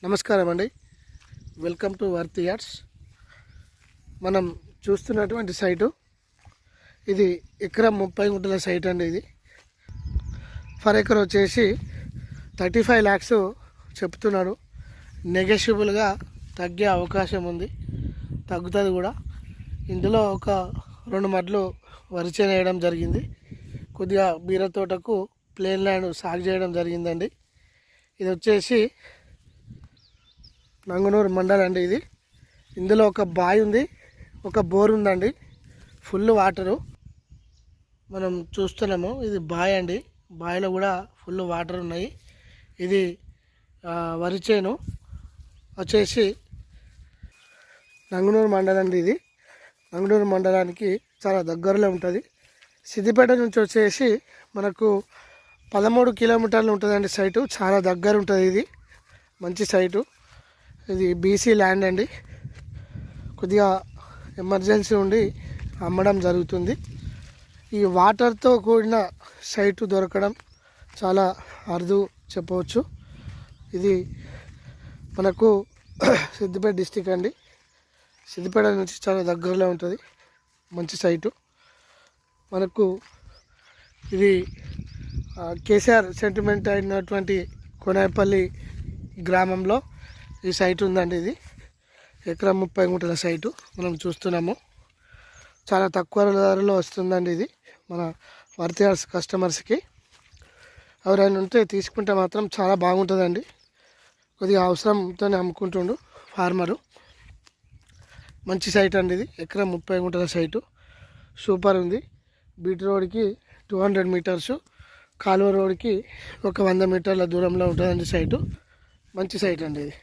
నమస్కారం అండి. Welcome to Worthy Yards. మనం చూస్తున్నటువంటి సైటు ఇది ఎకరం 30 గుంటల సైట్ అండి. ఇది ఫర్ ఎకర్ వచ్చేసి 35 lakhs చెప్తున్నాడు. నెగోషియబుల్గా తగ్గే అవకాశం ఉంది, తగ్గుతుంది కూడా. ఇందులో ఒక 2 మడ్లు వరి చేను వేయడం జరిగింది. కొద్దిగా బీర తోటకు ప్లేన్ ల్యాండ్ సాగు చేయడం జరిగిందండి. ఇది వచ్చేసి నంగనూరు మండలం అండి. ఇది ఇందులో ఒక బావి ఉంది, ఒక బోర్ ఉందండి. ఫుల్ వాటరు మనం చూస్తున్నాము. ఇది బావి అండి, బావిలో కూడా ఫుల్ వాటర్ ఉన్నాయి. ఇది వరి చేను వచ్చేసి నంగనూరు మండలం అండి. ఇది నంగనూరు మండలానికి చాలా దగ్గరలో ఉంటుంది. సిద్దిపేట నుంచి వచ్చేసి మనకు 13 కిలోమీటర్లు ఉంటుందండి. సైటు చాలా దగ్గర ఉంటుంది. ఇది మంచి సైటు. ఇది బీసీ ల్యాండ్ అండి. కొద్దిగా ఎమర్జెన్సీ ఉండి అమ్మడం జరుగుతుంది. ఈ వాటర్తో కూడిన సైటు దొరకడం చాలా అరుదు చెప్పవచ్చు. ఇది మనకు సిద్దిపేట డిస్టిక్ అండి. సిద్దిపేట నుంచి చాలా దగ్గరలో ఉంటుంది. మంచి సైటు. మనకు ఇది కేసీఆర్ సెంటిమెంట్ అయినటువంటి కోనేపల్లి గ్రామంలో ఈ సైట్ ఉందండి. ఇది ఎకరం 30 గుంటల సైటు మనం చూస్తున్నాము. చాలా తక్కువ ధరలో వస్తుందండి. ఇది మన వర్తి యార్డ్స్ కస్టమర్స్కి ఎవరైనా ఉంటే తీసుకుంటే మాత్రం చాలా బాగుంటుందండి. కొద్దిగా అవసరంతోనే అమ్ముకుంటుండు ఫార్మరు. మంచి సైట్ అండి. ఇది ఎకరం 30 గుంటల సైటు సూపర్ ఉంది. బీట్ రోడ్కి 200 మీటర్స్, కాలువ రోడ్కి ఒక 100 మీటర్ల దూరంలో ఉంటుందండి సైటు. మంచి సైట్ అండి ఇది.